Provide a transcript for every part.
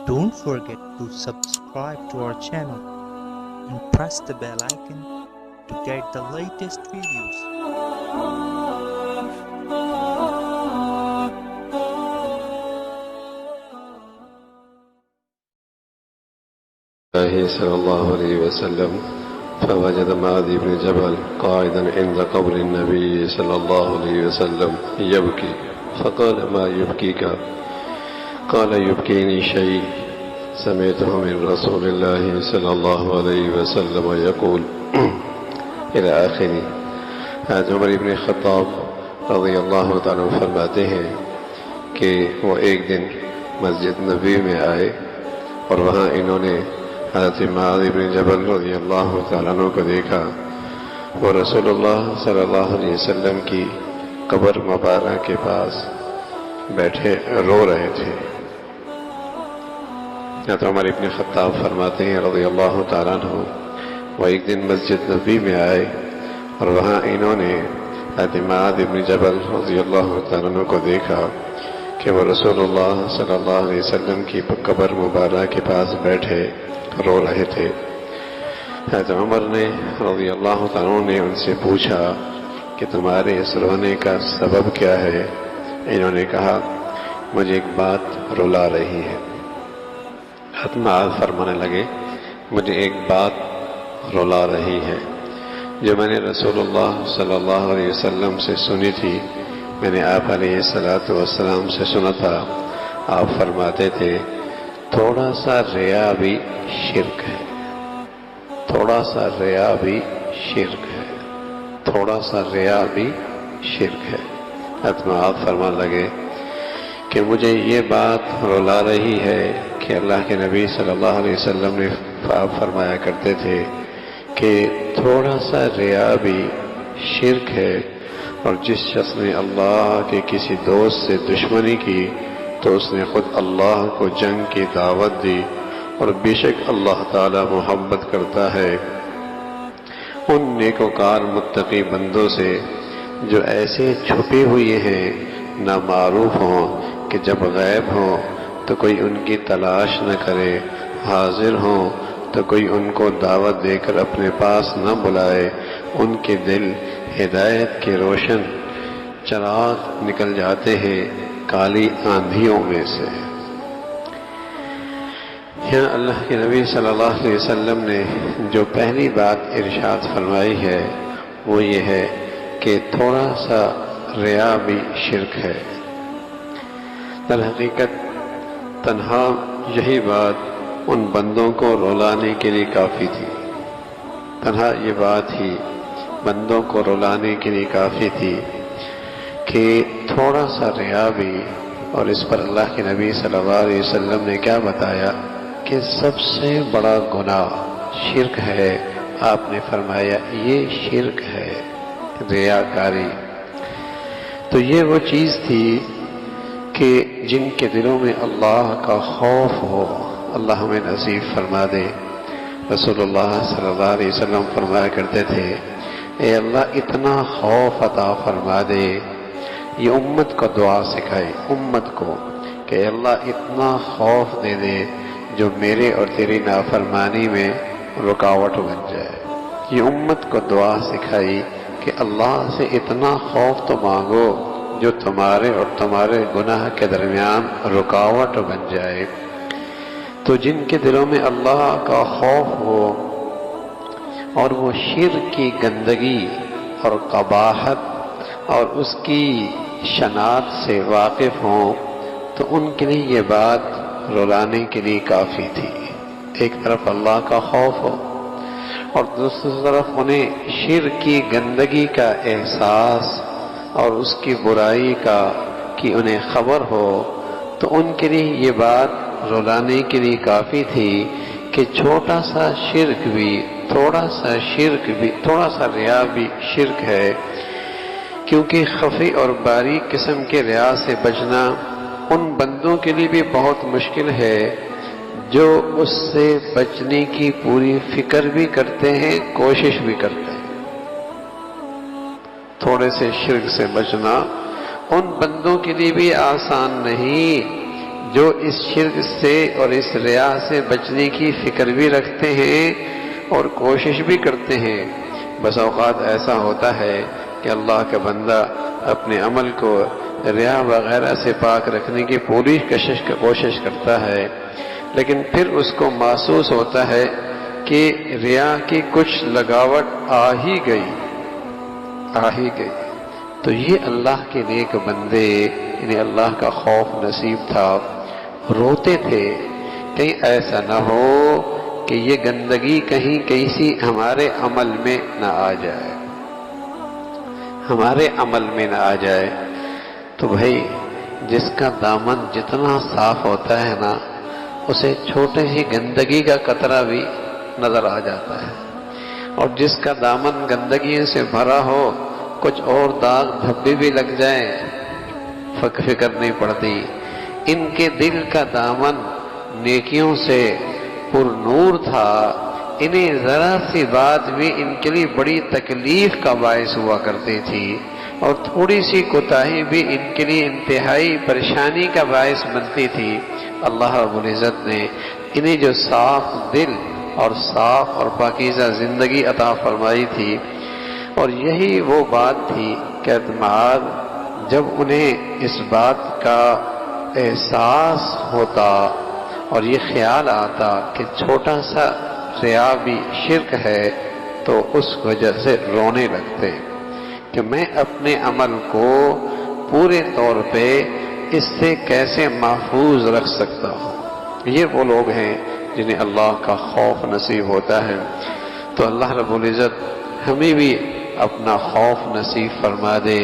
Don't forget to subscribe to our channel and press the bell icon to get the latest videos. الله صلى الله عليه وسلم فوجد معاذ بن جبل قاعدا عند قبر النبي صلى الله عليه وسلم يبكي فقال ما يبكيك؟ قال يبكيني شيء سمعته من رسول الله صلى الله عليه وسلم يقول إلى آخره. حضرت عمر بن خطاب رضی اللہ تعالیٰ عنہ فرماتے ہیں کہ وہ ایک دن مسجد نبوی میں آئے اور وہاں انہوں نے حضرت معاذ بن جبل رضی اللہ تعالیٰ عنہ کو دیکھا. وہ رسول اللہ صلی اللہ علیہ وسلم کی قبر مبارک کے پاس بیٹھے رو رہے تھے. حضرت عمر بن خطاب فرماتے ہیں رضی اللہ تعالیٰ عنہ وہ ایک دن مسجد نبوی میں آئے اور وہاں انہوں نے حضرت معاذ بن جبل رضی اللہ تعالیٰ عنہ کو دیکھا کہ وہ رسول اللہ صلی اللہ علیہ وسلم کی قبر مبارک کے پاس بیٹھے رو رہے تھے. حضرت عمر نے رضی اللہ تعالیٰ عنہ نے ان سے پوچھا کہ تمہارے اس رونے کا سبب کیا ہے؟ انہوں نے کہا مجھے ایک بات رلا رہی ہے. حضرت معاذ فرمانے لگے مجھے ایک بات رلا رہی ہے جو میں نے رسول اللہ صلی اللہ علیہ وسلم سے سنی تھی. میں نے آپ علیہ الصلوۃ والسلام سے سنا تھا. آپ فرماتے تھے تھوڑا سا ریا بھی شرک ہے، تھوڑا سا ریا بھی شرک ہے، تھوڑا سا ریا بھی شرک ہے. حضرت معاذ فرمان لگے کہ مجھے یہ بات رلا رہی ہے کہ اللہ کے نبی صلی اللہ علیہ وسلم نے فرمایا کرتے تھے کہ تھوڑا سا ریا بھی شرک ہے، اور جس شخص نے اللہ کے کسی دوست سے دشمنی کی تو اس نے خود اللہ کو جنگ کی دعوت دی. اور بے شک اللہ تعالی محبت کرتا ہے ان نیکوکار متقی بندوں سے جو ایسے چھپے ہوئے ہیں، نامعروف ہوں کہ جب غائب ہوں تو کوئی ان کی تلاش نہ کرے، حاضر ہوں تو کوئی ان کو دعوت دے کر اپنے پاس نہ بلائے. ان کے دل ہدایت کے روشن چراغ نکل جاتے ہیں کالی آندھیوں میں سے. یہاں اللہ کے نبی صلی اللہ علیہ وسلم نے جو پہلی بات ارشاد فرمائی ہے وہ یہ ہے کہ تھوڑا سا ریا بھی شرک ہے. در حقیقت تنہا یہی بات ان بندوں کو رلانے کے لیے کافی تھی. تنہا یہ بات ہی بندوں کو رلانے کے لیے کافی تھی کہ تھوڑا سا ریا بھی. اور اس پر اللہ کے نبی صلی اللہ علیہ وسلم نے کیا بتایا کہ سب سے بڑا گناہ شرک ہے. آپ نے فرمایا یہ شرک ہے، ریاکاری. تو یہ وہ چیز تھی کہ جن کے دلوں میں اللہ کا خوف ہو اللہ ہمیں نصیب فرما دے. رسول اللہ صلی اللہ علیہ وسلم فرمایا کرتے تھے اے اللہ اتنا خوف عطا فرما دے. یہ امت کو دعا سکھائے امت کو کہ اے اللہ اتنا خوف دے دے جو میرے اور تیری نافرمانی میں رکاوٹ بن جائے. یہ امت کو دعا سکھائی کہ اللہ سے اتنا خوف تو مانگو جو تمہارے اور تمہارے گناہ کے درمیان رکاوٹ بن جائے. تو جن کے دلوں میں اللہ کا خوف ہو اور وہ شرک کی گندگی اور قباحت اور اس کی شناعت سے واقف ہوں تو ان کے لیے یہ بات رلانے کے لیے کافی تھی. ایک طرف اللہ کا خوف ہو اور دوسری طرف انہیں شرک کی گندگی کا احساس اور اس کی برائی کا کہ انہیں خبر ہو تو ان کے لیے یہ بات رلانے کے لیے کافی تھی کہ چھوٹا سا شرک بھی تھوڑا سا ریا بھی شرک ہے. کیونکہ خفی اور باریک قسم کے ریا سے بچنا ان بندوں کے لیے بھی بہت مشکل ہے جو اس سے بچنے کی پوری فکر بھی کرتے ہیں، کوشش بھی کرتے ہیں. تھوڑے سے شرک سے بچنا ان بندوں کے لیے بھی آسان نہیں جو اس شرک سے اور اس ریا سے بچنے کی فکر بھی رکھتے ہیں اور کوشش بھی کرتے ہیں۔ بس اوقات ایسا ہوتا ہے کہ اللہ کا بندہ اپنے عمل کو ریا وغیرہ سے پاک رکھنے کی پوری کوشش کرتا ہے، لیکن پھر اس کو محسوس ہوتا ہے کہ ریا کی کچھ لگاوٹ آ ہی گئی۔ تو یہ اللہ کے نیک بندے، انہیں اللہ کا خوف نصیب تھا، روتے تھے کہیں ایسا نہ ہو کہ یہ گندگی کہیں کسی ہمارے عمل میں نہ آ جائے، تو بھائی جس کا دامن جتنا صاف ہوتا ہے نا، اسے چھوٹے ہی گندگی کا قطرہ بھی نظر آ جاتا ہے، اور جس کا دامن گندگی سے بھرا ہو، کچھ اور داغ دھبے بھی لگ جائیں، فکر نہیں پڑتی۔ ان کے دل کا دامن نیکیوں سے پر نور تھا، انہیں ذرا سی بات بھی ان کے لیے بڑی تکلیف کا باعث ہوا کرتی تھی، اور تھوڑی سی کوتاہی بھی ان کے لیے انتہائی پریشانی کا باعث بنتی تھی۔ اللہ رب العزت نے انہیں جو صاف دل اور صاف اور پاکیزہ زندگی عطا فرمائی تھی، اور یہی وہ بات تھی کہ اعتماد جب انہیں اس بات کا احساس ہوتا اور یہ خیال آتا کہ چھوٹا سا ریا بھی شرک ہے، تو اس وجہ سے رونے لگتے کہ میں اپنے عمل کو پورے طور پہ اس سے کیسے محفوظ رکھ سکتا ہوں۔ یہ وہ لوگ ہیں جنہیں اللہ کا خوف نصیب ہوتا ہے۔ تو اللہ رب العزت ہمیں بھی اپنا خوف نصیب فرما دے،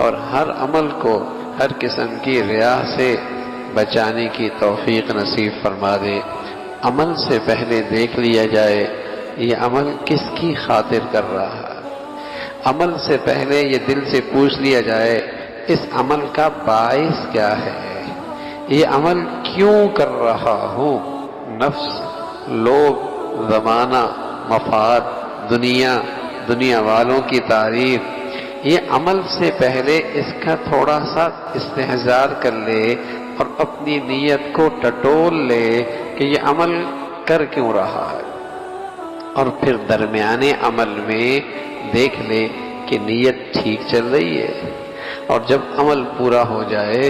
اور ہر عمل کو ہر قسم کی ریا سے بچانے کی توفیق نصیب فرما دے۔ عمل سے پہلے دیکھ لیا جائے یہ عمل کس کی خاطر کر رہا ہے، عمل سے پہلے یہ دل سے پوچھ لیا جائے اس عمل کا باعث کیا ہے، یہ عمل کیوں کر رہا ہوں۔ نفس، لوگ، زمانہ، مفاد، دنیا والوں کی تعریف، یہ عمل سے پہلے اس کا تھوڑا سا استحضار کر لے اور اپنی نیت کو ٹٹول لے کہ یہ عمل کر کیوں رہا ہے، اور پھر درمیانے عمل میں دیکھ لے کہ نیت ٹھیک چل رہی ہے، اور جب عمل پورا ہو جائے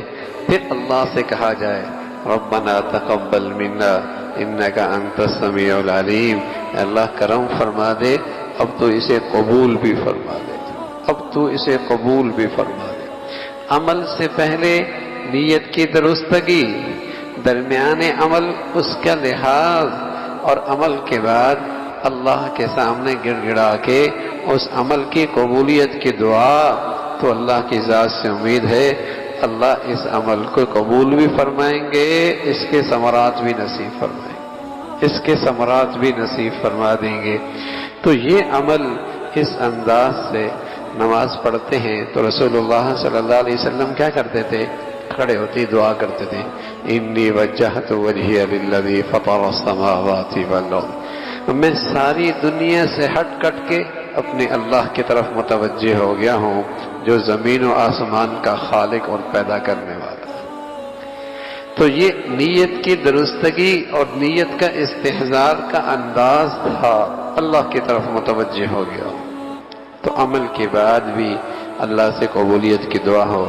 پھر اللہ سے کہا جائے ربنا تقبل منا انک انت السمیع العلیم، اللہ کرم فرما دے، اب تو اسے قبول بھی فرما دے، عمل سے پہلے نیت کی درستگی، درمیان عمل اس کا لحاظ، اور عمل کے بعد اللہ کے سامنے گڑ گڑا کے اس عمل کی قبولیت کی دعا۔ تو اللہ کی ذات سے امید ہے اللہ اس عمل کو قبول بھی فرمائیں گے، اس کے ثمرات بھی نصیب فرما دیں گے۔ تو یہ عمل اس انداز سے نماز پڑھتے ہیں تو رسول اللہ صلی اللہ علیہ وسلم کیا کرتے تھے؟ کھڑے ہوتے دعا کرتے تھے انی وجہت وجہی للذی فطر السماوات والارض، میں ساری دنیا سے ہٹ کٹ کے اپنے اللہ کی طرف متوجہ ہو گیا ہوں جو زمین و آسمان کا خالق اور پیدا کرنے والا ہے۔ تو یہ نیت کی درستگی اور نیت کا استحضار کا انداز تھا، اللہ کی طرف متوجہ ہو گیا۔ تو عمل کے بعد بھی اللہ سے قبولیت کی دعا ہو،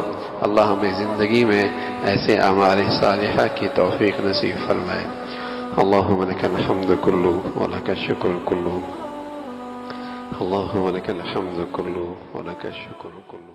اللہ ہمیں زندگی میں ایسے اعمال صالحہ کی توفیق نصیب فرمائے۔ اللہم لک الحمد کلہ ولک الشکر کلہ، اللہم لک الحمد کلہ ولک الشکر کلہ۔